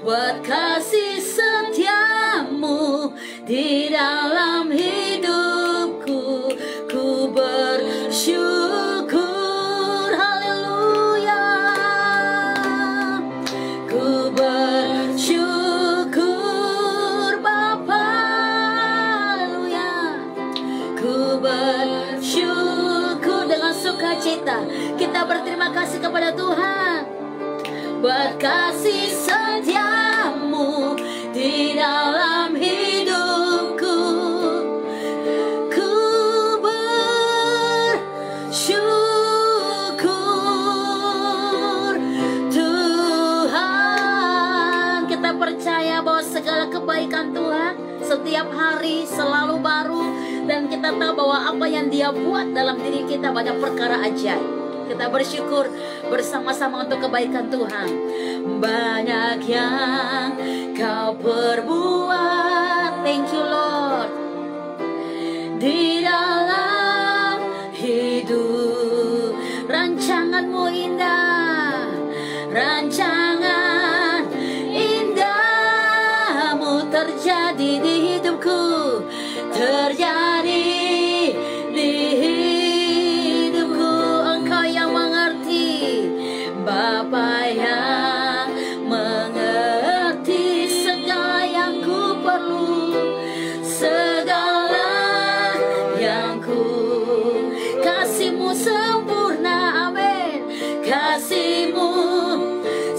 buat kasih setiamu di dalam hidupku. Ku bersyukur, haleluya. Ku bersyukur Bapa, haleluya. Ku bersyukur dengan sukacita. Kita berterima kasih kepada Tuhan buat kasih setiamu di dalam hidupku. Ku bersyukur Tuhan. Kita percaya bahwa segala kebaikan Tuhan setiap hari selalu baru, dan kita tahu bahwa apa yang Dia buat dalam diri kita banyak perkara ajaib. Kita bersyukur bersama-sama untuk kebaikan Tuhan. Banyak yang Kau perbuat, thank you Lord, di dalam hidup. Rancangan-Mu indah, rancangan indahmu terjadi di hidupku, terjadi di hidupku. Engkau yang mengerti, Bapa yang mengerti segala yang ku perlu, segala yang ku. Kasih-Mu sempurna, amin. Kasih-Mu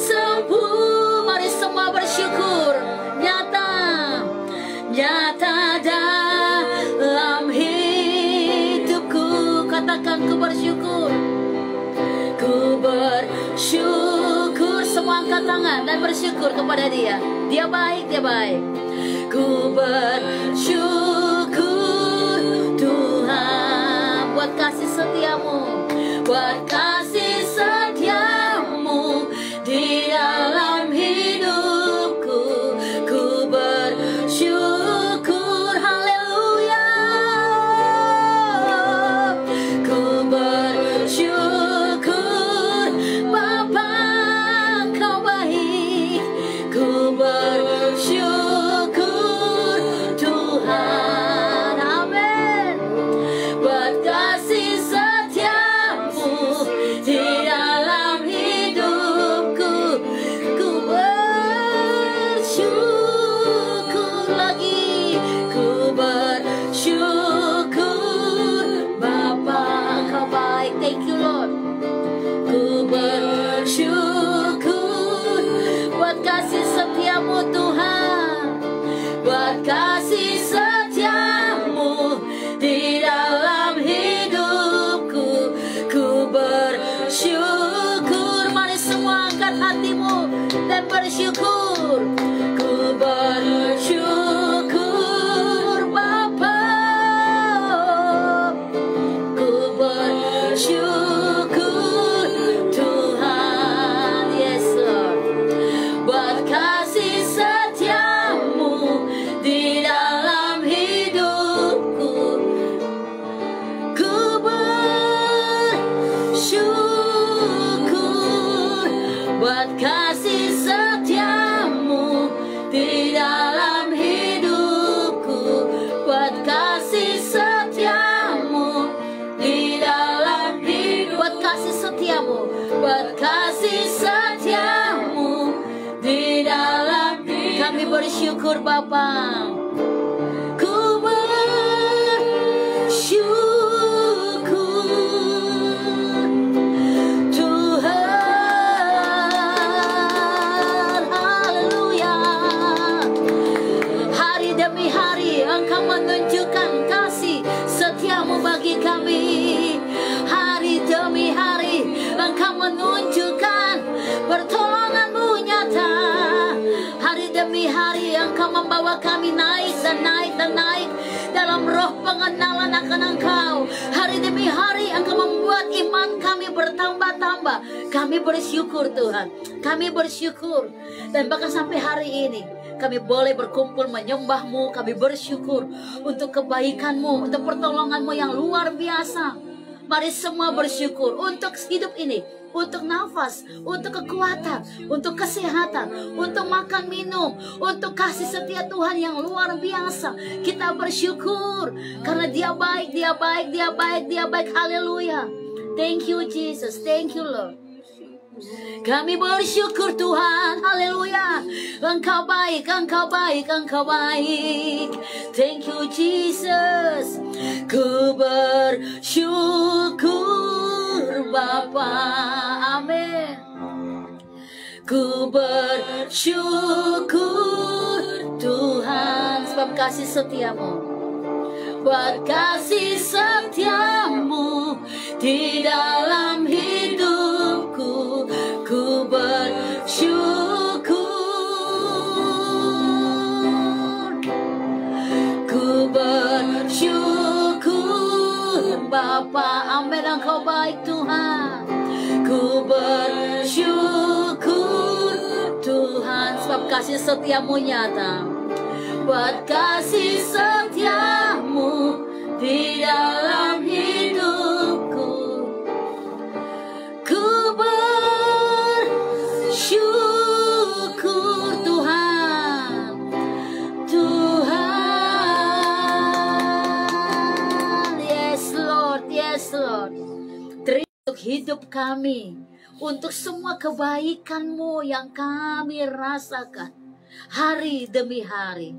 sempurna. Mari semua bersyukur. Nyata dalam hidupku. Katakan ku bersyukur. Ku bersyukur. Semua angkat tangan dan bersyukur kepada Dia. Dia baik, Dia baik. Ku bersyukur Tuhan buat kasih setiamu, buat kasih setiamu di dalam hidupku. Ku bersyukur, haleluya. Ku bersyukur Bapa, Engkau baik. Ku bersyukur Tuhan, amin. Buat kasih setiamu di dalam hidupku. Ku bersyukur lagi. Ku bersyukur Bapa, Engkau baik. Thank you Lord. Ku bersyukur buat kasih setiamu Tuhan, buat kasih setiamu di dalam hidupku. Ku bersyukur. Mari semua angkat hatimu dan bersyukur. Ku bersyukur Bapa, ku bersyukur Tuhan, yes Lord. Buat kasih setiamu di dalam hidupku. Ku bersyukur buat kasih setiamu di dalam hidupku. Buat kasih setiamu di dalam hidup. Buat kasih setiamu, buat kasih setiamu di dalam hidup. Kami bersyukur Bapa. Ku bersyukur Tuhan, haleluya. Hari demi hari Engkau menunjukkan kasih setiamu bagi kami. Hari demi hari Engkau menunjukkan pertolongan-Mu nyata. Hari demi hari Engkau membawa kami naik dan naik dan naik dalam roh pengenalan akan Engkau. Hari demi hari Engkau membuat iman kami bertambah-tambah. Kami bersyukur Tuhan, kami bersyukur. Dan bahkan sampai hari ini kami boleh berkumpul menyembah-Mu. Kami bersyukur untuk kebaikan-Mu, untuk pertolongan-Mu yang luar biasa. Mari semua bersyukur untuk hidup ini. untuk nafas, untuk kekuatan, untuk kesehatan, untuk makan minum, untuk kasih setia Tuhan yang luar biasa. Kita bersyukur karena Dia baik, Dia baik, Dia baik, Dia baik. Haleluya. Thank you Jesus, thank you Lord. Kami bersyukur Tuhan, haleluya. Engkau baik, Engkau baik, Engkau baik. Thank you Jesus. Ku bersyukur Bapa, amin. Ku bersyukur Tuhan, sebab kasih setiamu, buat kasih setiamu di dalam hidupku. Ku bersyukur, ku bersyukur Bapa, amin. Engkau baik Tuhan. Ku bersyukur Tuhan, sebab kasih setiamu nyata, buat kasih setiamu di dalam hidupku. Ku bersyukur Tuhan, Tuhan. Yes Lord, yes Lord. Terima untuk hidup kami, untuk semua kebaikan-Mu yang kami rasakan hari demi hari.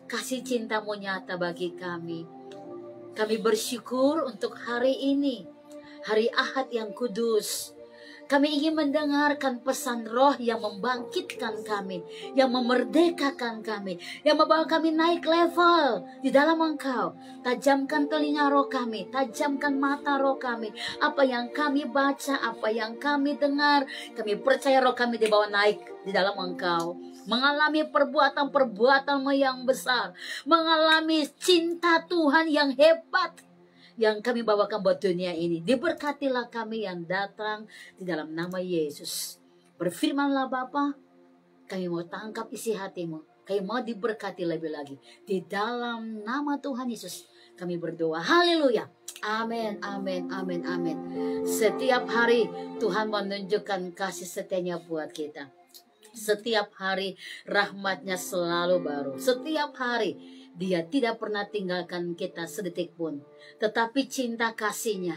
Kasih cinta-Mu nyata bagi kami. Kami bersyukur untuk hari ini, hari Ahad yang kudus. Kami ingin mendengarkan pesan roh yang membangkitkan kami, yang memerdekakan kami, yang membawa kami naik level di dalam Engkau. Tajamkan telinga roh kami, tajamkan mata roh kami. Apa yang kami baca, apa yang kami dengar, kami percaya roh kami dibawa naik di dalam Engkau. Mengalami perbuatan-perbuatan yang besar, mengalami cinta Tuhan yang hebat yang kami bawakan buat dunia ini. Diberkatilah kami yang datang di dalam nama Yesus. Berfirmanlah Bapa, kami mau tangkap isi hatimu, kami mau diberkati lebih lagi. Di dalam nama Tuhan Yesus kami berdoa. Haleluya. Amin, amin, amin, amin. Setiap hari Tuhan menunjukkan kasih setianya buat kita. Setiap hari rahmatnya selalu baru. Setiap hari Dia tidak pernah tinggalkan kita sedetik pun. Tetapi cinta kasihnya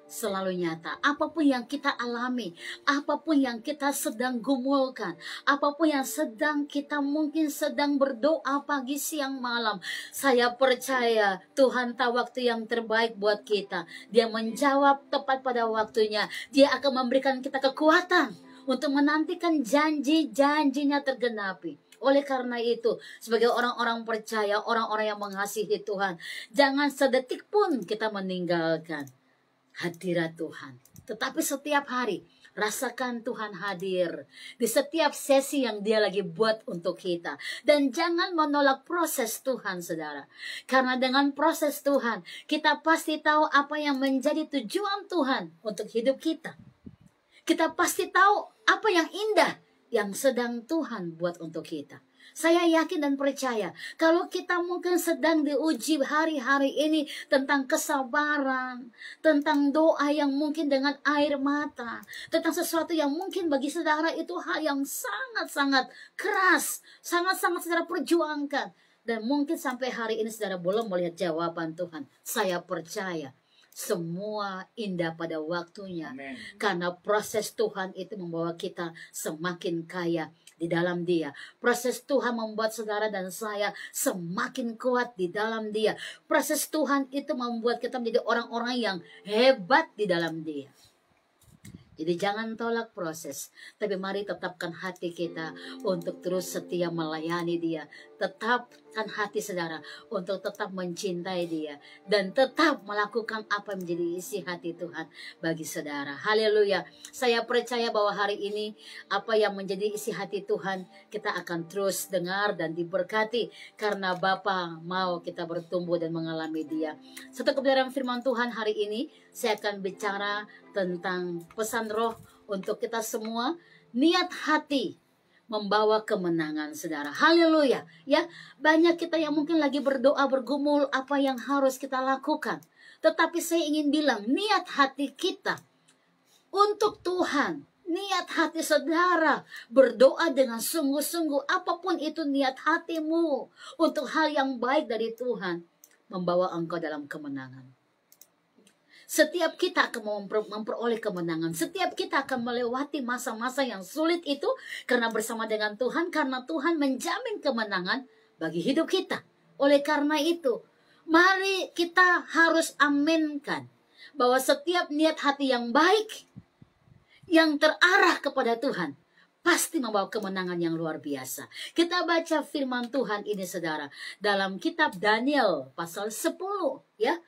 selalu nyata. Apapun yang kita alami, apapun yang kita sedang gumulkan, apapun yang sedang kita mungkin sedang berdoa pagi, siang, malam, saya percaya Tuhan tahu waktu yang terbaik buat kita. Dia menjawab tepat pada waktunya. Dia akan memberikan kita kekuatan untuk menantikan janji-janjinya tergenapi. Oleh karena itu, sebagai orang-orang percaya, orang-orang yang mengasihi Tuhan, jangan sedetik pun kita meninggalkan hadirat Tuhan. Tetapi setiap hari, rasakan Tuhan hadir di setiap sesi yang Dia lagi buat untuk kita. Dan jangan menolak proses Tuhan, saudara. Karena dengan proses Tuhan, kita pasti tahu apa yang menjadi tujuan Tuhan untuk hidup kita. Kita pasti tahu apa yang indah yang sedang Tuhan buat untuk kita. Saya yakin dan percaya kalau kita mungkin sedang diuji hari-hari ini tentang kesabaran, tentang doa yang mungkin dengan air mata, tentang sesuatu yang mungkin bagi saudara itu hal yang sangat-sangat keras, sangat-sangat saudara perjuangkan, dan mungkin sampai hari ini saudara belum melihat jawaban Tuhan. Saya percaya semua indah pada waktunya. Amen. Karena proses Tuhan itu membawa kita semakin kaya di dalam Dia. Proses Tuhan membuat saudara dan saya semakin kuat di dalam Dia. Proses Tuhan itu membuat kita menjadi orang-orang yang hebat di dalam Dia. Jadi jangan tolak proses, tapi mari tetapkan hati kita untuk terus setia melayani Dia. Tetapkan hati saudara untuk tetap mencintai Dia dan tetap melakukan apa yang menjadi isi hati Tuhan bagi saudara. Haleluya. Saya percaya bahwa hari ini apa yang menjadi isi hati Tuhan kita akan terus dengar dan diberkati karena Bapa mau kita bertumbuh dan mengalami Dia. Satu kebenaran firman Tuhan hari ini saya akan bicara tentang pesan roh untuk kita semua. Niat hati membawa kemenangan, saudara. Haleluya. Ya, banyak kita yang mungkin lagi berdoa, bergumul apa yang harus kita lakukan. Tetapi saya ingin bilang, niat hati kita untuk Tuhan. Niat hati saudara berdoa dengan sungguh-sungguh, apapun itu niat hatimu untuk hal yang baik dari Tuhan, membawa engkau dalam kemenangan. Setiap kita akan memperoleh kemenangan. Setiap kita akan melewati masa-masa yang sulit itu karena bersama dengan Tuhan, karena Tuhan menjamin kemenangan bagi hidup kita. Oleh karena itu, mari kita harus aminkan bahwa setiap niat hati yang baik, yang terarah kepada Tuhan, pasti membawa kemenangan yang luar biasa. Kita baca firman Tuhan ini saudara, dalam kitab Daniel pasal 10 ya.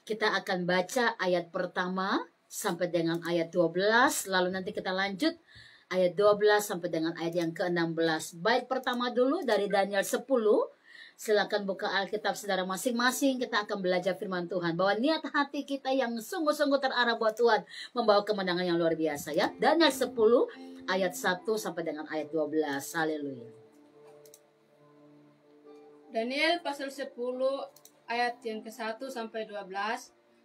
Kita akan baca ayat pertama sampai dengan ayat 12. Lalu nanti kita lanjut ayat 12 sampai dengan ayat yang ke-16. Bait pertama dulu dari Daniel 10. Silakan buka Alkitab saudara masing-masing. Kita akan belajar firman Tuhan. Bahwa niat hati kita yang sungguh-sungguh terarah buat Tuhan membawa kemenangan yang luar biasa ya. Daniel 10 ayat 1 sampai dengan ayat 12. Haleluya. Daniel pasal 10 ayat yang ke-1 sampai 12.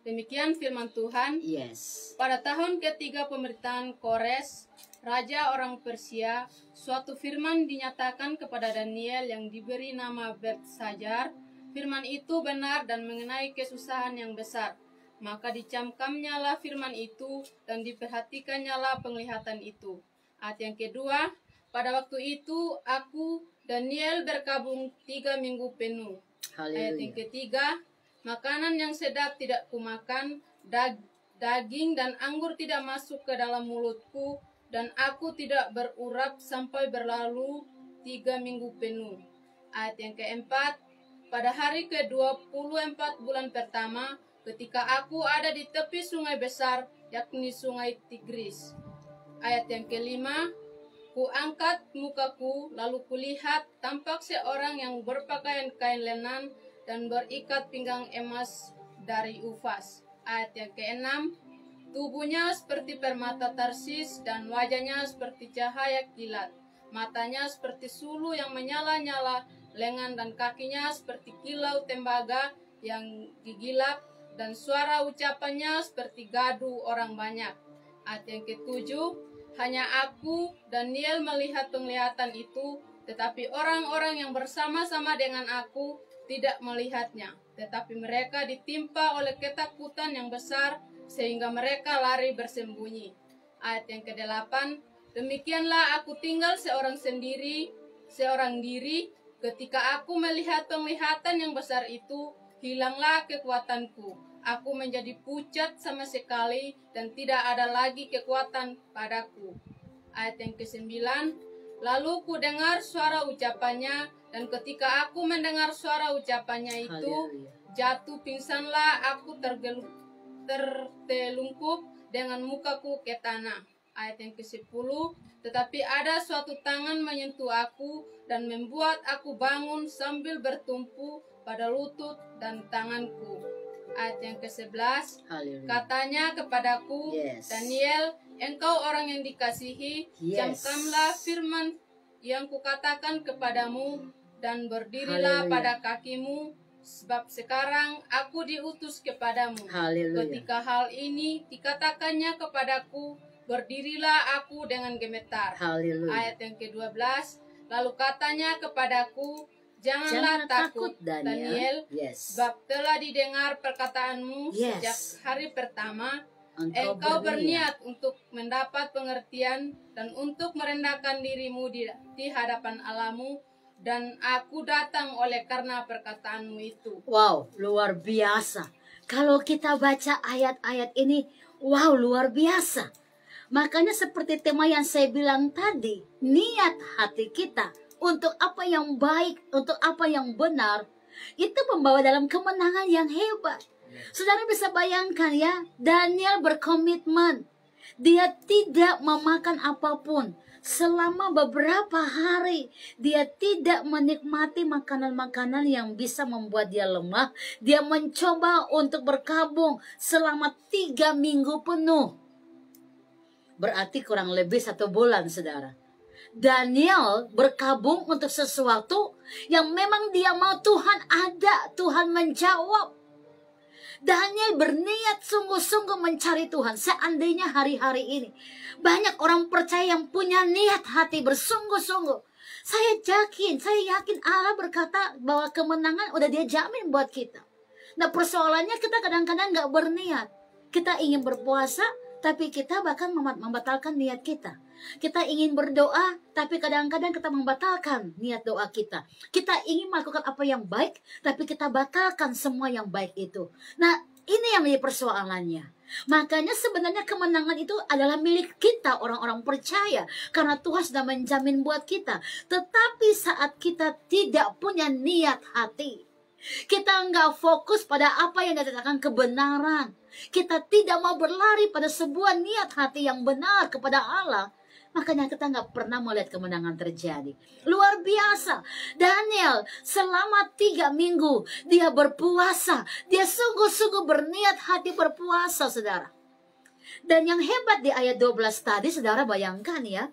Demikian firman Tuhan. Yes. Pada tahun ketiga pemerintahan Kores, raja orang Persia, suatu firman dinyatakan kepada Daniel yang diberi nama Belteshazzar. Firman itu benar dan mengenai kesusahan yang besar. Maka dicamkamnyalah firman itu dan diperhatikannyalah penglihatan itu. Ayat yang kedua, pada waktu itu aku Daniel berkabung 3 minggu penuh. Haleluya. Ayat yang ketiga, makanan yang sedap tidak kumakan, daging dan anggur tidak masuk ke dalam mulutku, dan aku tidak berurap sampai berlalu 3 minggu penuh. Ayat yang keempat, pada hari ke-24 bulan pertama, ketika aku ada di tepi sungai besar, yakni sungai Tigris. Ayat yang kelima, ku angkat mukaku, lalu kulihat tampak seorang yang berpakaian kain lenan dan berikat pinggang emas dari Ufas. Ayat yang keenam, tubuhnya seperti permata Tarsis dan wajahnya seperti cahaya kilat. Matanya seperti sulu yang menyala-nyala, lengan dan kakinya seperti kilau tembaga yang digilap, dan suara ucapannya seperti gaduh orang banyak. Ayat yang ketujuh, hanya aku, Daniel, melihat penglihatan itu, tetapi orang-orang yang bersama-sama dengan aku tidak melihatnya. Tetapi mereka ditimpa oleh ketakutan yang besar, sehingga mereka lari bersembunyi. Ayat yang ke-8, demikianlah aku tinggal seorang diri, ketika aku melihat penglihatan yang besar itu, hilanglah kekuatanku. Aku menjadi pucat sama sekali dan tidak ada lagi kekuatan padaku. Ayat yang ke-9, lalu ku dengar suara ucapannya, dan ketika aku mendengar suara ucapannya itu, jatuh pingsanlah aku tertelungkup dengan mukaku ke tanah. Ayat yang ke-10, tetapi ada suatu tangan menyentuh aku dan membuat aku bangun sambil bertumpu pada lutut dan tanganku. Ayat yang ke-11, katanya kepadaku, Daniel, engkau orang yang dikasihi, camkamlah firman yang kukatakan kepadamu, dan berdirilah pada kakimu, sebab sekarang aku diutus kepadamu. Ketika hal ini dikatakannya kepadaku, berdirilah aku dengan gemetar. Ayat yang ke-12, lalu katanya kepadaku, Janganlah takut, Daniel, sebab telah didengar perkataanmu sejak hari pertama. Engkau berniat untuk mendapat pengertian dan untuk merendahkan dirimu di hadapan Allahmu, dan aku datang oleh karena perkataanmu itu. Wow, luar biasa. Kalau kita baca ayat-ayat ini, wow, luar biasa. Makanya seperti tema yang saya bilang tadi, niat hati kita untuk apa yang baik, untuk apa yang benar, itu membawa dalam kemenangan yang hebat. Saudara bisa bayangkan ya, Daniel berkomitmen. Dia tidak memakan apapun. Selama beberapa hari, dia tidak menikmati makanan-makanan yang bisa membuat dia lemah. Dia mencoba untuk berkabung selama 3 minggu penuh. Berarti kurang lebih 1 bulan, saudara. Daniel berkabung untuk sesuatu yang memang dia mau Tuhan ada, Tuhan menjawab. Daniel berniat sungguh-sungguh mencari Tuhan. Seandainya hari-hari ini banyak orang percaya yang punya niat hati bersungguh-sungguh, saya yakin Allah berkata bahwa kemenangan udah dia jamin buat kita. Nah, persoalannya kita kadang-kadang gak berniat. Kita ingin berpuasa, tapi kita bahkan membatalkan niat kita. Kita ingin berdoa, tapi kadang-kadang kita membatalkan niat doa kita. Kita ingin melakukan apa yang baik, tapi kita batalkan semua yang baik itu. Nah, ini yang menjadi persoalannya. Makanya sebenarnya kemenangan itu adalah milik kita, orang-orang percaya. Karena Tuhan sudah menjamin buat kita. Tetapi saat kita tidak punya niat hati, kita nggak fokus pada apa yang dikatakan kebenaran, kita tidak mau berlari pada sebuah niat hati yang benar kepada Allah, makanya kita nggak pernah melihat kemenangan terjadi. Luar biasa. Daniel selama 3 minggu dia berpuasa. Dia sungguh-sungguh berniat hati berpuasa, saudara. Dan yang hebat di ayat 12 tadi, saudara bayangkan ya.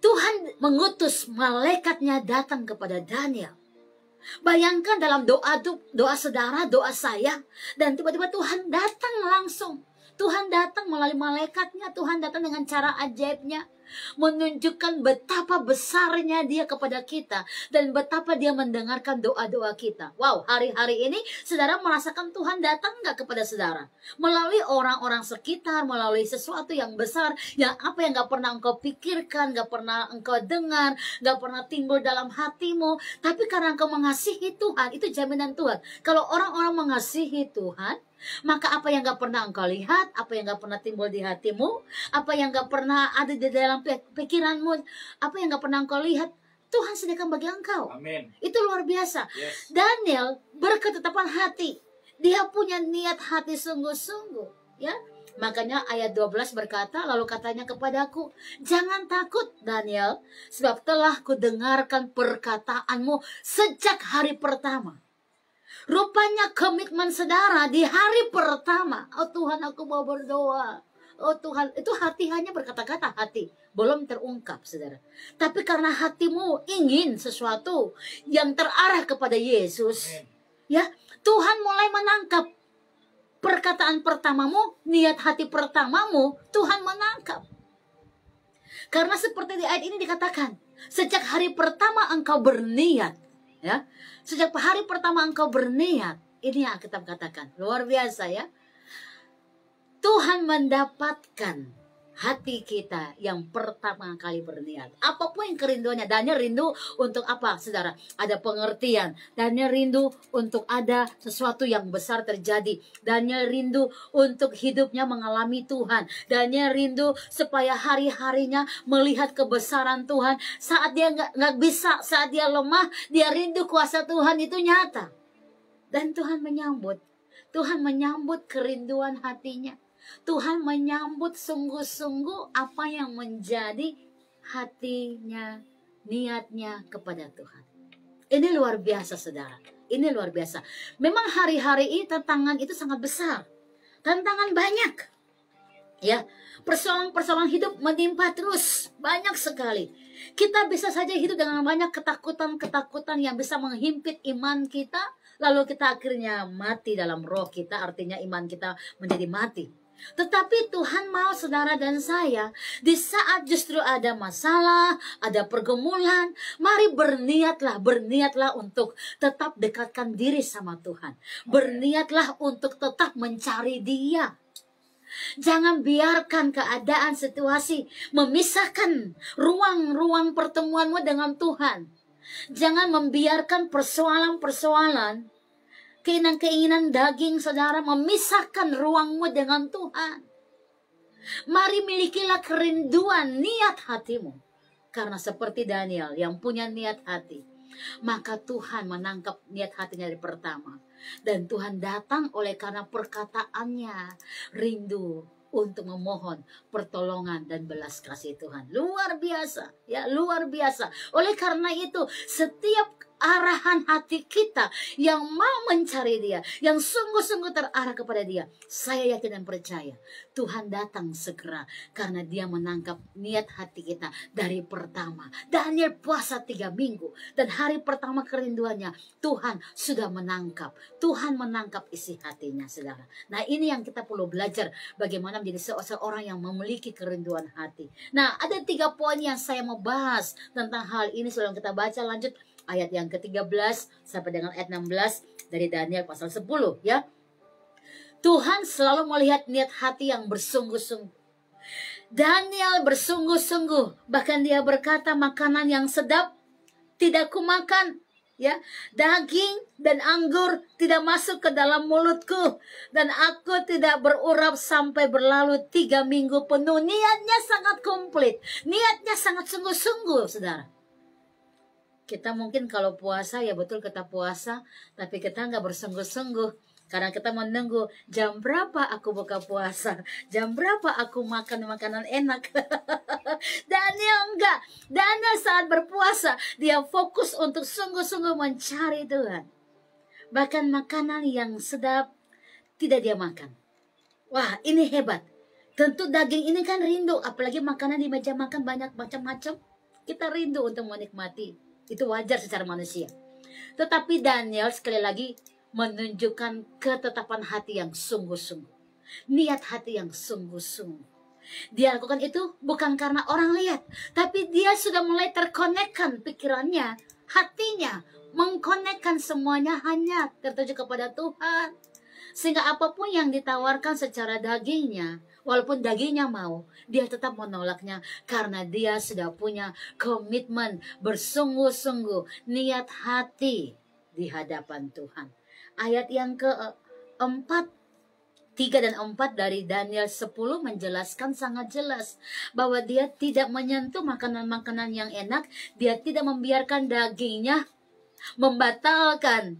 Tuhan mengutus malaikatnya datang kepada Daniel. Bayangkan dalam doa saudara, doa saya, dan tiba-tiba Tuhan datang langsung. Tuhan datang melalui malaikatnya, Tuhan datang dengan cara ajaibnya, menunjukkan betapa besarnya dia kepada kita dan betapa dia mendengarkan doa-doa kita. Wow, hari-hari ini saudara merasakan Tuhan datang nggak kepada saudara? Melalui orang-orang sekitar, melalui sesuatu yang besar, yang apa yang nggak pernah engkau pikirkan, nggak pernah engkau dengar, nggak pernah timbul dalam hatimu. Tapi karena engkau mengasihi Tuhan, itu jaminan Tuhan. Kalau orang-orang mengasihi Tuhan, maka apa yang gak pernah engkau lihat, apa yang gak pernah timbul di hatimu, apa yang gak pernah ada di dalam pikiranmu, apa yang gak pernah engkau lihat, Tuhan sediakan bagi engkau. Amin. Itu luar biasa. Yes. Daniel berketetapan hati. Dia punya niat hati sungguh-sungguh, ya. Makanya ayat 12 berkata, lalu katanya kepadaku, jangan takut Daniel, sebab telah kudengarkan perkataanmu sejak hari pertama. Rupanya komitmen saudara di hari pertama. Oh Tuhan, aku mau berdoa. Oh Tuhan, itu hati hanya berkata-kata, hati belum terungkap, saudara. Tapi karena hatimu ingin sesuatu yang terarah kepada Yesus, ya, Tuhan mulai menangkap perkataan pertamamu, niat hati pertamamu, Tuhan menangkap. Karena seperti di ayat ini dikatakan, sejak hari pertama engkau berniat, ya, sejak hari pertama engkau berniat, ini yang kita katakan, luar biasa ya. Tuhan mendapatkan hati kita yang pertama kali berniat. Apapun yang kerinduannya, Daniel rindu untuk apa, saudara? Ada pengertian. Daniel rindu untuk ada sesuatu yang besar terjadi. Daniel rindu untuk hidupnya mengalami Tuhan. Daniel rindu supaya hari-harinya melihat kebesaran Tuhan. Saat dia nggak bisa, saat dia lemah, dia rindu kuasa Tuhan itu nyata. Dan Tuhan menyambut. Tuhan menyambut kerinduan hatinya. Tuhan menyambut sungguh-sungguh apa yang menjadi hatinya, niatnya kepada Tuhan. Ini luar biasa, saudara. Ini luar biasa. Memang hari-hari ini tantangan itu sangat besar. Tantangan banyak. Ya, persoalan-persoalan hidup menimpa terus. Banyak sekali. Kita bisa saja hidup dengan banyak ketakutan-ketakutan yang bisa menghimpit iman kita. Lalu kita akhirnya mati dalam roh kita. Artinya iman kita menjadi mati. Tetapi Tuhan mau saudara dan saya, di saat justru ada masalah, ada pergumulan, mari berniatlah untuk tetap dekatkan diri sama Tuhan. Berniatlah untuk tetap mencari Dia. Jangan biarkan keadaan, situasi memisahkan ruang-ruang pertemuanmu dengan Tuhan. Jangan membiarkan persoalan-persoalan, keinginan-keinginan daging saudara memisahkan ruangmu dengan Tuhan. Mari milikilah kerinduan niat hatimu. Karena seperti Daniel yang punya niat hati, maka Tuhan menangkap niat hatinya dari pertama. Dan Tuhan datang oleh karena perkataannya rindu untuk memohon pertolongan dan belas kasih Tuhan. Luar biasa, ya, luar biasa. Oleh karena itu, setiap arahan hati kita yang mau mencari Dia, yang sungguh-sungguh terarah kepada Dia, saya yakin dan percaya Tuhan datang segera karena Dia menangkap niat hati kita dari pertama. Daniel puasa 3 minggu dan hari pertama kerinduannya Tuhan sudah menangkap. Tuhan menangkap isi hatinya, saudara. Nah, ini yang kita perlu belajar bagaimana menjadi seorang yang memiliki kerinduan hati. Nah, ada 3 poin yang saya mau bahas tentang hal ini sebelum kita baca lanjut ayat yang ke-13 sampai dengan ayat 16 dari Daniel pasal 10 ya. Tuhan selalu melihat niat hati yang bersungguh-sungguh. Daniel bersungguh-sungguh, bahkan dia berkata, makanan yang sedap tidak kumakan, ya, daging dan anggur tidak masuk ke dalam mulutku, dan aku tidak berurap sampai berlalu 3 minggu penuh. Niatnya sangat komplit, niatnya sangat sungguh-sungguh, saudara. Kita mungkin kalau puasa, ya betul kita puasa, tapi kita nggak bersungguh-sungguh. Karena kita menunggu jam berapa aku buka puasa, jam berapa aku makan makanan enak. Daniel enggak. Daniel saat berpuasa, dia fokus untuk sungguh-sungguh mencari Tuhan. Bahkan makanan yang sedap tidak dia makan. Wah, ini hebat. Tentu daging ini kan rindu, apalagi makanan di meja makan banyak macam-macam. Kita rindu untuk menikmati. Itu wajar secara manusia. Tetapi Daniel sekali lagi menunjukkan ketetapan hati yang sungguh-sungguh. Niat hati yang sungguh-sungguh. Dia lakukan itu bukan karena orang lihat, tapi dia sudah mulai terkonekkan pikirannya, hatinya, mengkonekkan semuanya hanya tertuju kepada Tuhan. Sehingga apapun yang ditawarkan secara dagingnya, walaupun dagingnya mau, dia tetap menolaknya karena dia sudah punya komitmen bersungguh-sungguh, niat hati di hadapan Tuhan. Ayat yang ke-4, 3 dan 4 dari Daniel 10 menjelaskan sangat jelas bahwa dia tidak menyentuh makanan-makanan yang enak, dia tidak membiarkan dagingnya membatalkan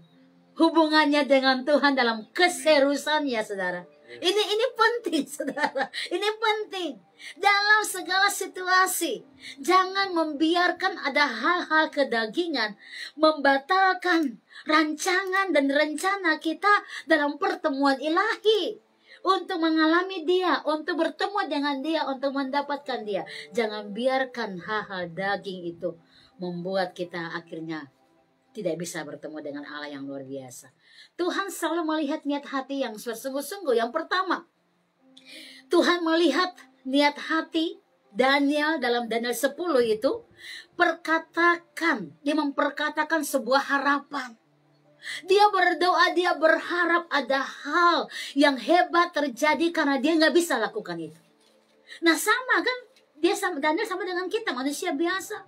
hubungannya dengan Tuhan dalam keseriusannya, saudara. Ini penting, saudara. Ini penting. Dalam segala situasi, jangan membiarkan ada hal-hal kedagingan membatalkan rancangan dan rencana kita dalam pertemuan ilahi. Untuk mengalami Dia, untuk bertemu dengan Dia, untuk mendapatkan Dia. Jangan biarkan hal-hal daging itu membuat kita akhirnya tidak bisa bertemu dengan Allah yang luar biasa. Tuhan selalu melihat niat hati yang sungguh-sungguh. Yang pertama, Tuhan melihat niat hati Daniel dalam Daniel 10 itu dia memperkatakan sebuah harapan. Dia berdoa, dia berharap ada hal yang hebat terjadi karena dia nggak bisa lakukan itu. Nah, sama kan? Daniel sama dengan kita, manusia biasa.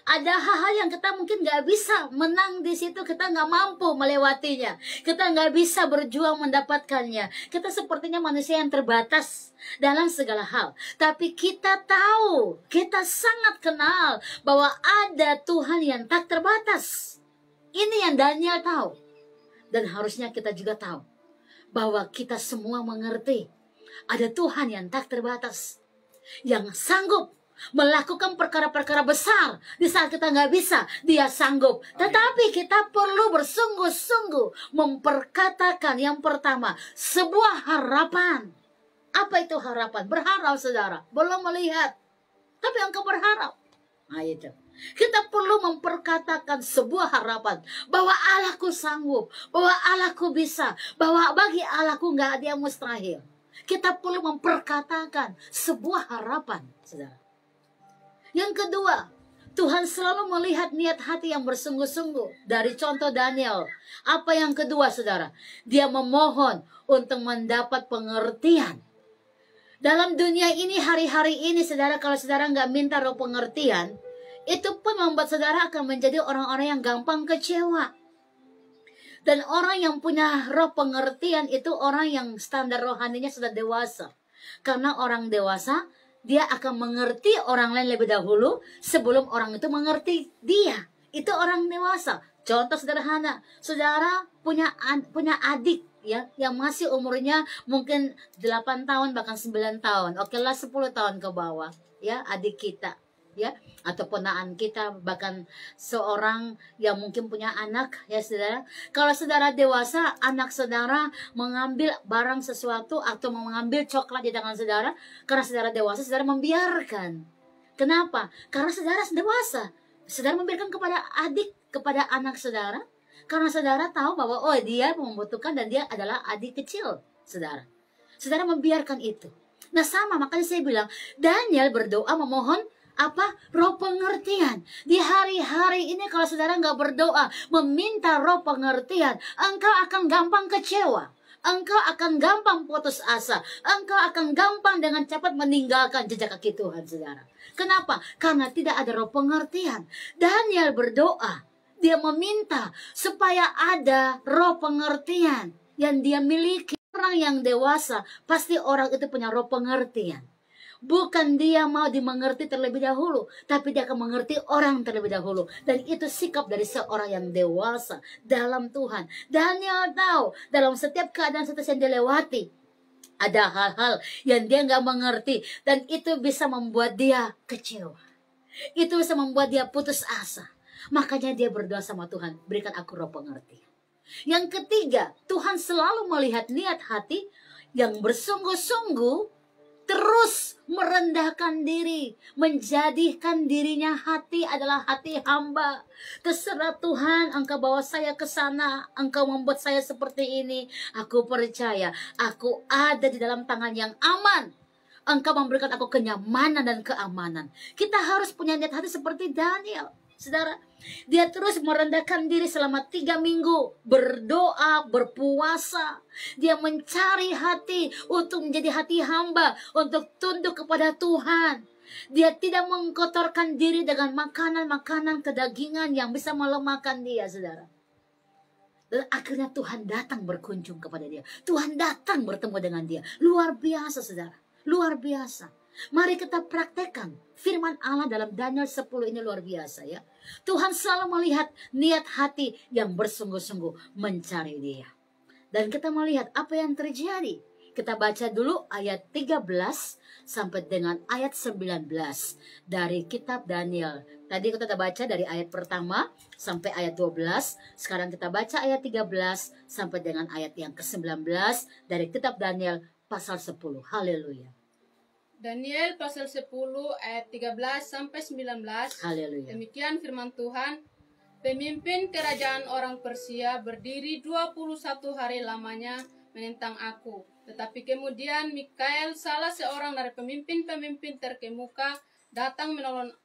Ada hal-hal yang kita mungkin nggak bisa menang di situ, kita nggak mampu melewatinya, kita nggak bisa berjuang mendapatkannya. Kita sepertinya manusia yang terbatas dalam segala hal. Tapi kita tahu, kita sangat kenal bahwa ada Tuhan yang tak terbatas. Ini yang Daniel tahu. Dan harusnya kita juga tahu bahwa kita semua mengerti ada Tuhan yang tak terbatas, yang sanggup melakukan perkara-perkara besar di saat kita nggak bisa. Dia sanggup. Tetapi kita perlu bersungguh-sungguh memperkatakan yang pertama, sebuah harapan. Apa itu harapan? Berharap, saudara. Belum melihat, tapi engkau berharap. Nah, itu. Kita perlu memperkatakan sebuah harapan bahwa Allahku sanggup, bahwa Allahku bisa, bahwa bagi Allahku nggak ada yang mustahil. Kita perlu memperkatakan sebuah harapan, saudara. Yang kedua, Tuhan selalu melihat niat hati yang bersungguh-sungguh. Dari contoh Daniel. Apa yang kedua, saudara? Dia memohon untuk mendapat pengertian. Dalam dunia ini, hari-hari ini, saudara, kalau saudara nggak minta roh pengertian, itu pun membuat saudara akan menjadi orang-orang yang gampang kecewa. Dan orang yang punya roh pengertian itu orang yang standar rohaninya sudah dewasa. Karena orang dewasa, dia akan mengerti orang lain lebih dahulu sebelum orang itu mengerti dia. Itu orang dewasa. Contoh sederhana, saudara punya adik ya yang masih umurnya mungkin 8 tahun bahkan 9 tahun. Oke lah 10 tahun ke bawah ya, adik kita. ya, atau ponaan kita, bahkan seorang yang mungkin punya anak, ya saudara. Kalau saudara dewasa, anak saudara mengambil barang sesuatu atau mengambil coklat di tangan saudara, karena saudara dewasa, saudara membiarkan. Kenapa? Karena saudara dewasa. Saudara membiarkan kepada adik, kepada anak saudara, karena saudara tahu bahwa oh dia membutuhkan dan dia adalah adik kecil saudara. Saudara membiarkan itu. Nah sama, makanya saya bilang Daniel berdoa memohon apa? Roh pengertian. Di hari-hari ini kalau saudara nggak berdoa meminta roh pengertian, engkau akan gampang kecewa. Engkau akan gampang putus asa. Engkau akan gampang dengan cepat meninggalkan jejak kaki Tuhan saudara. Kenapa? Karena tidak ada roh pengertian. Daniel berdoa, dia meminta supaya ada roh pengertian yang dia miliki. Orang yang dewasa, pasti orang itu punya roh pengertian. Bukan dia mau dimengerti terlebih dahulu, tapi dia akan mengerti orang terlebih dahulu. Dan itu sikap dari seorang yang dewasa dalam Tuhan. Daniel tahu, dalam setiap keadaan yang dia lewati, ada hal-hal yang dia nggak mengerti. Dan itu bisa membuat dia kecewa. Itu bisa membuat dia putus asa. Makanya dia berdoa sama Tuhan, berikan aku roh pengertian. Yang ketiga, Tuhan selalu melihat niat hati yang bersungguh-sungguh terus merendahkan diri, menjadikan dirinya hati adalah hati hamba. Terserah Tuhan, Engkau bawa saya ke sana, Engkau membuat saya seperti ini. Aku percaya, aku ada di dalam tangan yang aman. Engkau memberikan aku kenyamanan dan keamanan. Kita harus punya niat hati seperti Daniel. Saudara, dia terus merendahkan diri selama 3 minggu. Berdoa, berpuasa. Dia mencari hati untuk menjadi hati hamba. Untuk tunduk kepada Tuhan. Dia tidak mengkotorkan diri dengan makanan-makanan kedagingan yang bisa melemahkan dia, saudara. Dan akhirnya Tuhan datang berkunjung kepada dia. Tuhan datang bertemu dengan dia. Luar biasa, saudara. Luar biasa. Mari kita praktekkan firman Allah dalam Daniel 10 ini luar biasa ya. Tuhan selalu melihat niat hati yang bersungguh-sungguh mencari dia. Dan kita melihat apa yang terjadi. Kita baca dulu ayat 13 sampai dengan ayat 19 dari kitab Daniel. Tadi kita baca dari ayat pertama sampai ayat 12. Sekarang kita baca ayat 13 sampai dengan ayat yang ke-19 dari kitab Daniel pasal 10. Haleluya. Daniel pasal 10 ayat 13 sampai 19. Haleluya. Demikian firman Tuhan. Pemimpin kerajaan orang Persia berdiri 21 hari lamanya menentang aku. Tetapi kemudian Mikael, salah seorang dari pemimpin-pemimpin terkemuka, datang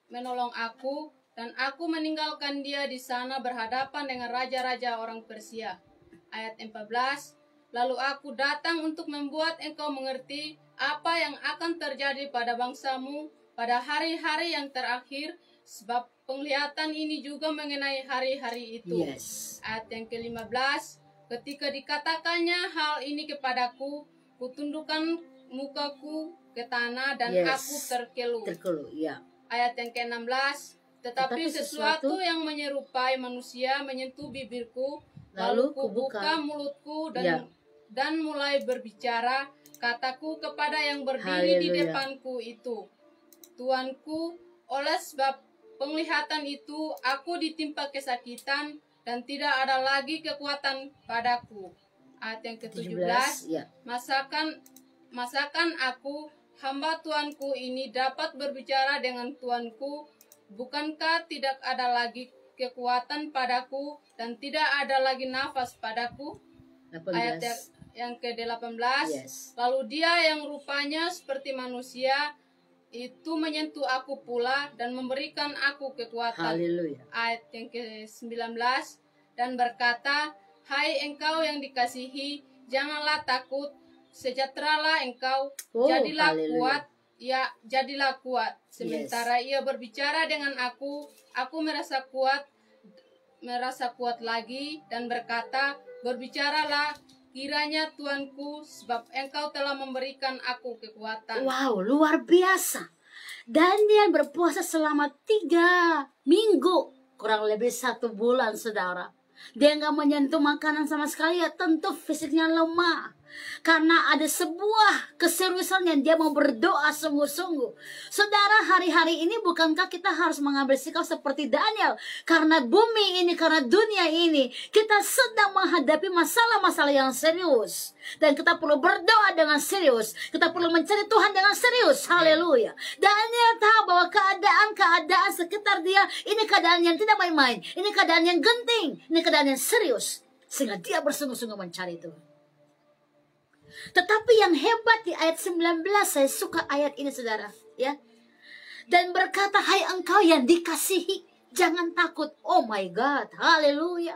menolong aku, dan aku meninggalkan dia di sana berhadapan dengan raja-raja orang Persia. Ayat 14. Lalu aku datang untuk membuat engkau mengerti apa yang akan terjadi pada bangsamu pada hari-hari yang terakhir, sebab penglihatan ini juga mengenai hari-hari itu. Yes. Ayat yang ke-15, ketika dikatakannya hal ini kepadaku, kutundukkan mukaku ke tanah dan aku terkelu. Ya. Ayat yang ke-16, tetapi sesuatu yang menyerupai manusia menyentuh bibirku, lalu kubuka mulutku dan mulai berbicara, kataku kepada yang berdiri di depanku itu, Tuanku, oleh sebab penglihatan itu aku ditimpa kesakitan dan tidak ada lagi kekuatan padaku. Ayat yang ke-17, masakan aku, hamba Tuanku ini dapat berbicara dengan Tuanku, bukankah tidak ada lagi kekuatan padaku dan tidak ada lagi nafas padaku? 18. Ayat yang ke-18, lalu dia yang rupanya seperti manusia itu menyentuh aku pula dan memberikan aku kekuatan. Haleluya. Ayat yang ke-19, dan berkata, hai engkau yang dikasihi, janganlah takut, sejahteralah engkau, jadilah kuat, ya jadilah kuat. Sementara ia berbicara dengan aku merasa kuat lagi dan berkata, berbicaralah, kiranya Tuanku, sebab engkau telah memberikan aku kekuatan. Wow, luar biasa. Daniel berpuasa selama 3 minggu, kurang lebih 1 bulan, saudara. Dia nggak menyentuh makanan sama sekali, ya tentu fisiknya lemah. Karena ada sebuah keseriusan yang dia mau berdoa sungguh-sungguh. Saudara, hari-hari ini bukankah kita harus mengambil sikap seperti Daniel? Karena bumi ini, karena dunia ini, kita sedang menghadapi masalah-masalah yang serius. Dan kita perlu berdoa dengan serius. Kita perlu mencari Tuhan dengan serius. Haleluya. Daniel tahu bahwa keadaan sekitar dia, ini keadaan yang tidak main-main. Ini keadaan yang genting. Ini keadaan yang serius. Sehingga dia bersungguh-sungguh mencari Tuhan. Tetapi yang hebat di ayat 19, saya suka ayat ini saudara, ya. Dan berkata, hai engkau yang dikasihi, jangan takut. Oh my God, haleluya.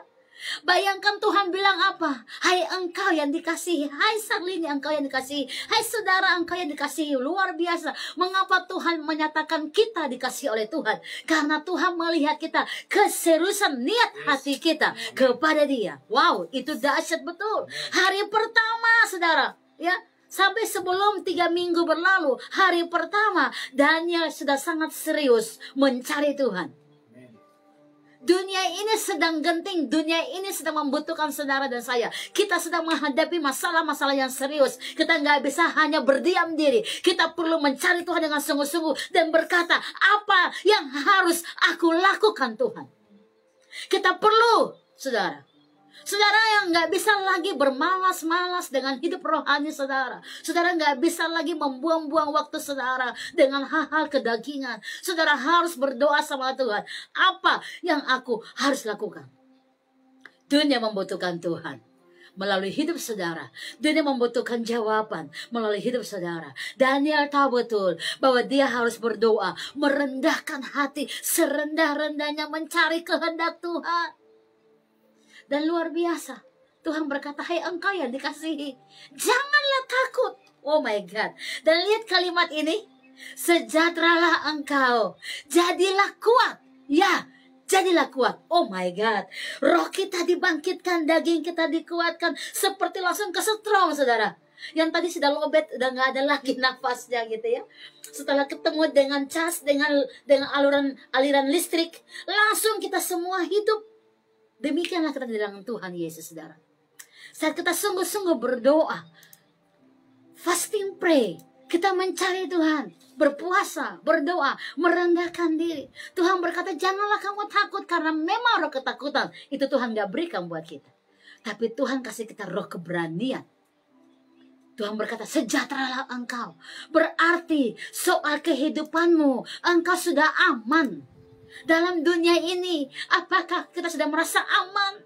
Bayangkan Tuhan bilang apa? Hai engkau yang dikasihi, hai Sarlini engkau yang dikasihi, hai saudara engkau yang dikasihi. Luar biasa. Mengapa Tuhan menyatakan kita dikasihi oleh Tuhan? Karena Tuhan melihat kita, keseriusan niat hati kita kepada Dia. Wow, itu dahsyat betul. Hari pertama saudara, ya, sampai sebelum 3 minggu berlalu, hari pertama Daniel sudah sangat serius mencari Tuhan. Dunia ini sedang genting, dunia ini sedang membutuhkan saudara dan saya. Kita sedang menghadapi masalah-masalah yang serius. Kita nggak bisa hanya berdiam diri. Kita perlu mencari Tuhan dengan sungguh-sungguh dan berkata, apa yang harus aku lakukan Tuhan? Kita perlu, saudara. Saudara yang nggak bisa lagi bermalas-malas dengan hidup rohani saudara. Saudara nggak bisa lagi membuang-buang waktu saudara dengan hal-hal kedagingan. Saudara harus berdoa sama Tuhan. Apa yang aku harus lakukan? Dunia membutuhkan Tuhan melalui hidup saudara. Dunia membutuhkan jawaban melalui hidup saudara. Daniel tahu betul bahwa dia harus berdoa, merendahkan hati serendah-rendahnya mencari kehendak Tuhan. Dan luar biasa, Tuhan berkata, hai engkau yang dikasihi, janganlah takut. Oh my God. Dan lihat kalimat ini, sejahteralah engkau, jadilah kuat. Ya, jadilah kuat. Oh my God. Roh kita dibangkitkan, daging kita dikuatkan, seperti langsung kesetrum saudara. Yang tadi sudah lobet, udah gak ada lagi nafasnya gitu ya. Setelah ketemu dengan cas, dengan aliran listrik, langsung kita semua hidup. Demikianlah kita di dalam Tuhan Yesus, saudara. Saat kita sungguh-sungguh berdoa, fasting pray, kita mencari Tuhan, berpuasa, berdoa, merendahkan diri. Tuhan berkata, janganlah kamu takut, karena memang roh ketakutan itu Tuhan gak berikan buat kita. Tapi Tuhan kasih kita roh keberanian. Tuhan berkata, sejahteralah engkau. Berarti soal kehidupanmu, engkau sudah aman. Dalam dunia ini, apakah kita sudah merasa aman?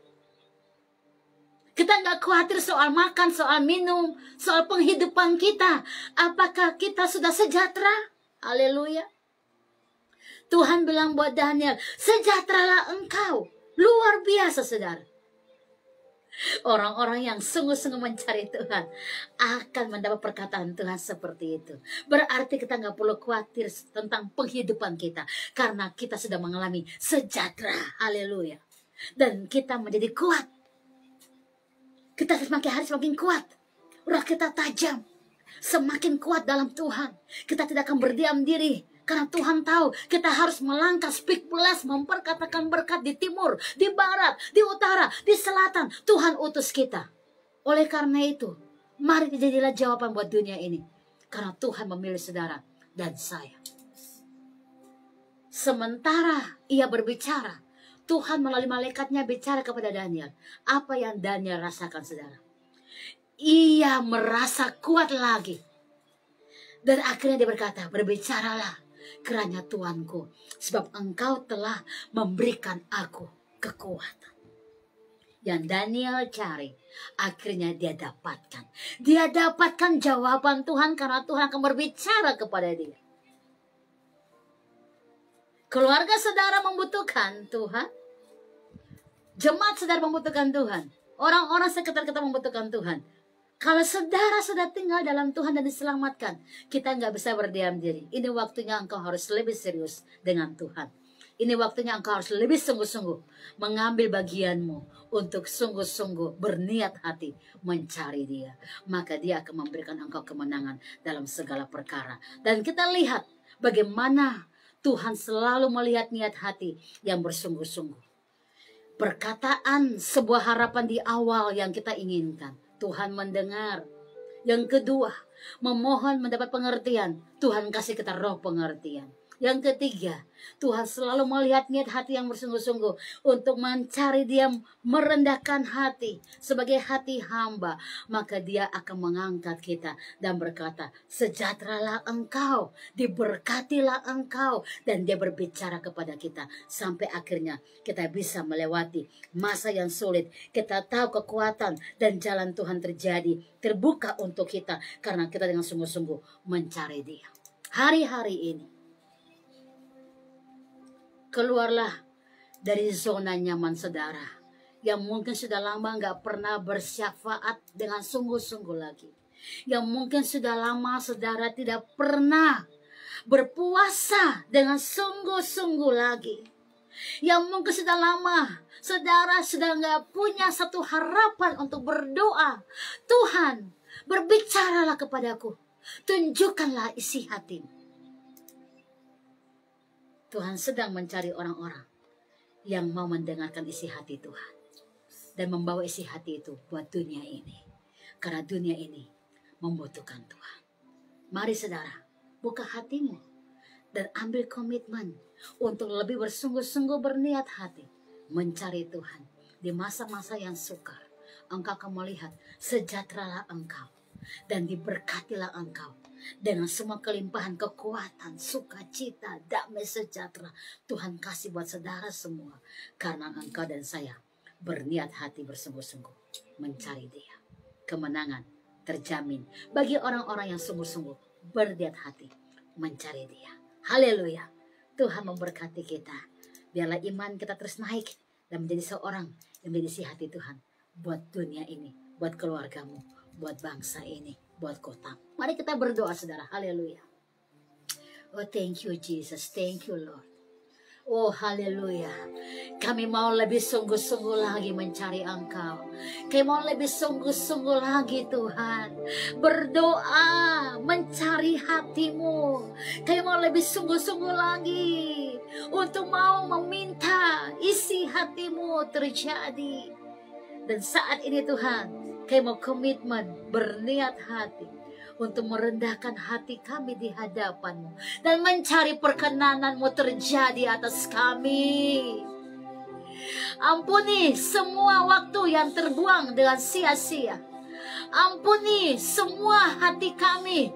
Kita nggak khawatir soal makan, soal minum, soal penghidupan kita. Apakah kita sudah sejahtera? Haleluya. Tuhan bilang buat Daniel, sejahteralah engkau. Luar biasa, saudara. Orang-orang yang sungguh-sungguh mencari Tuhan akan mendapat perkataan Tuhan seperti itu. Berarti kita nggak perlu khawatir tentang penghidupan kita, karena kita sudah mengalami sejahtera. Haleluya. Dan kita menjadi kuat. Kita semakin hari semakin kuat. Roh kita tajam. Semakin kuat dalam Tuhan. Kita tidak akan berdiam diri. Karena Tuhan tahu kita harus melangkah, speak bless, memperkatakan berkat di timur, di barat, di utara, di selatan. Tuhan utus kita. Oleh karena itu, mari jadilah jawaban buat dunia ini. Karena Tuhan memilih saudara dan saya. Sementara ia berbicara, Tuhan melalui malaikatnya bicara kepada Daniel. Apa yang Daniel rasakan, saudara? Ia merasa kuat lagi. Dan akhirnya dia berkata, berbicaralah kiranya Tuanku, sebab engkau telah memberikan aku kekuatan. Yang Daniel cari, akhirnya dia dapatkan. Dia dapatkan jawaban Tuhan karena Tuhan akan berbicara kepada dia. Keluarga saudara membutuhkan Tuhan. Jemaat saudara membutuhkan Tuhan. Orang-orang sekitar kita membutuhkan Tuhan. Kalau saudara sudah tinggal dalam Tuhan dan diselamatkan, kita nggak bisa berdiam diri. Ini waktunya engkau harus lebih serius dengan Tuhan. Ini waktunya engkau harus lebih sungguh-sungguh mengambil bagianmu untuk sungguh-sungguh berniat hati mencari Dia. Maka Dia akan memberikan engkau kemenangan dalam segala perkara. Dan kita lihat bagaimana Tuhan selalu melihat niat hati yang bersungguh-sungguh. Perkataan sebuah harapan di awal yang kita inginkan, Tuhan mendengar. Yang kedua, memohon mendapat pengertian. Tuhan kasih kita roh pengertian. Yang ketiga, Tuhan selalu melihat niat hati yang bersungguh-sungguh untuk mencari Dia, merendahkan hati sebagai hati hamba. Maka Dia akan mengangkat kita dan berkata, sejahteralah engkau, diberkatilah engkau. Dan Dia berbicara kepada kita sampai akhirnya kita bisa melewati masa yang sulit. Kita tahu kekuatan dan jalan Tuhan terbuka untuk kita karena kita dengan sungguh-sungguh mencari Dia. Hari-hari ini, keluarlah dari zona nyaman saudara yang mungkin sudah lama nggak pernah bersyafaat dengan sungguh-sungguh lagi. Yang mungkin sudah lama saudara tidak pernah berpuasa dengan sungguh-sungguh lagi. Yang mungkin sudah lama saudara sudah nggak punya satu harapan untuk berdoa. Tuhan, berbicaralah kepadaku, tunjukkanlah isi hatimu. Tuhan sedang mencari orang-orang yang mau mendengarkan isi hati Tuhan dan membawa isi hati itu buat dunia ini. Karena dunia ini membutuhkan Tuhan. Mari saudara, buka hatimu dan ambil komitmen untuk lebih bersungguh-sungguh berniat hati mencari Tuhan di masa-masa yang sukar. Engkau akan melihat sejahteralah engkau dan diberkatilah engkau dengan semua kelimpahan kekuatan, sukacita, damai sejahtera Tuhan kasih buat saudara semua. Karena engkau dan saya berniat hati bersungguh-sungguh mencari Dia. Kemenangan terjamin bagi orang-orang yang sungguh-sungguh berniat hati mencari Dia. Haleluya. Tuhan memberkati kita. Biarlah iman kita terus naik dan menjadi seorang yang menjadi hati Tuhan buat dunia ini, buat keluargamu, buat bangsa ini, buat kota. Mari kita berdoa saudara. Haleluya. Oh thank you Jesus. Thank you Lord. Oh haleluya. Kami mau lebih sungguh-sungguh lagi mencari Engkau. Kami mau lebih sungguh-sungguh lagi Tuhan berdoa, mencari hatimu. Kami mau lebih sungguh-sungguh lagi untuk mau meminta isi hatimu terjadi. Dan saat ini Tuhan, kami mau komitmen, berniat hati untuk merendahkan hati kami di hadapan-Mu dan mencari perkenanan-Mu terjadi atas kami. Ampuni semua waktu yang terbuang dengan sia-sia. Ampuni semua hati kami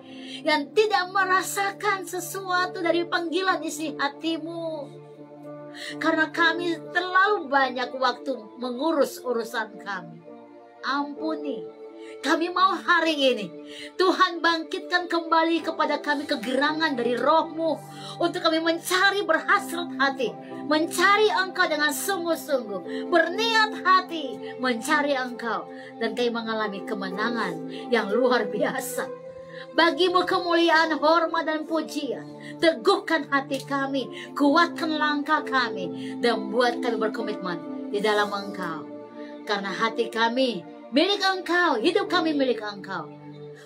yang tidak merasakan sesuatu dari panggilan isi hati-Mu. Karena kami terlalu banyak waktu mengurus urusan kami. Ampuni. Kami mau hari ini Tuhan bangkitkan kembali kepada kami kegerangan dari roh-Mu untuk kami mencari berhasrat hati, mencari Engkau dengan sungguh-sungguh, berniat hati mencari Engkau, dan kami mengalami kemenangan yang luar biasa. Bagi-Mu kemuliaan, hormat, dan pujian. Teguhkan hati kami, kuatkan langkah kami, dan buat kami berkomitmen di dalam Engkau. Karena hati kami milik Engkau, hidup kami milik Engkau.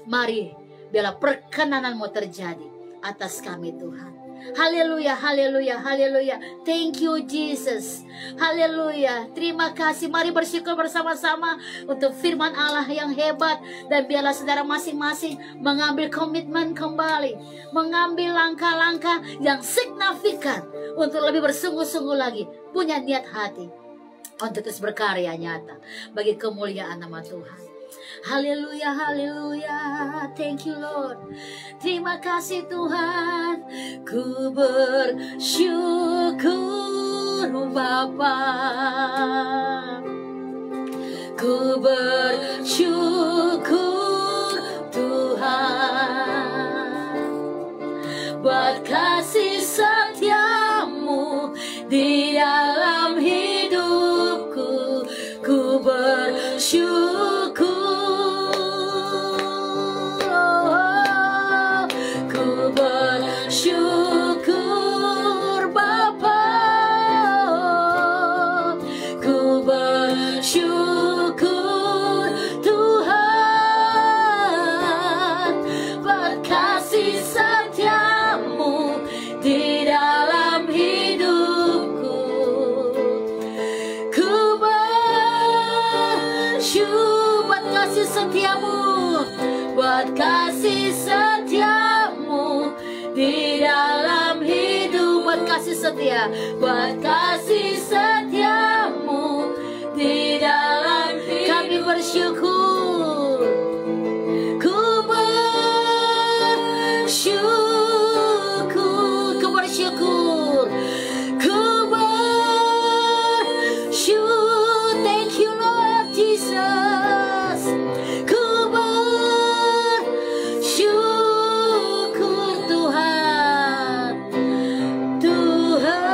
Mari, biarlah perkenanan-Mu terjadi atas kami Tuhan. Haleluya, haleluya, haleluya. Thank you Jesus. Haleluya. Terima kasih. Mari bersyukur bersama-sama untuk firman Allah yang hebat. Dan biarlah saudara masing-masing mengambil komitmen kembali, mengambil langkah-langkah yang signifikan untuk lebih bersungguh-sungguh lagi, punya niat hati untuk terus berkarya nyata bagi kemuliaan nama Tuhan. Haleluya, haleluya. Thank you Lord. Terima kasih Tuhan. Ku bersyukur Bapa. Ku bersyukur Tuhan buat kasih setia-Mu di dalam hidupku. Ku bersyukur. Syukur Bapa, ku bersyukur Tuhan berkasih setia-Mu di dalam hidupku. kasih setiamu di dalam hidup. Buat kasih setia, buat kasih setiamu di dalam hidup. Kami bersyukur, ku bersyukur, ku bersyukur, ku bersyukur. Thank you Lord Jesus. Ku bersyukur Tuhan, Tuhan.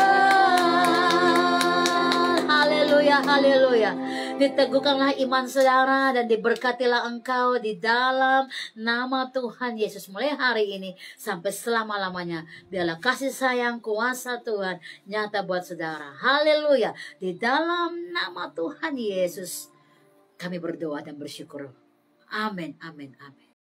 Haleluya, haleluya. Diteguhkanlah iman saudara dan diberkatilah engkau di dalam nama Tuhan Yesus. Mulai hari ini sampai selama-lamanya, biarlah kasih sayang kuasa Tuhan nyata buat saudara. Haleluya. Di dalam nama Tuhan Yesus kami berdoa dan bersyukur. Amin, amin, amin.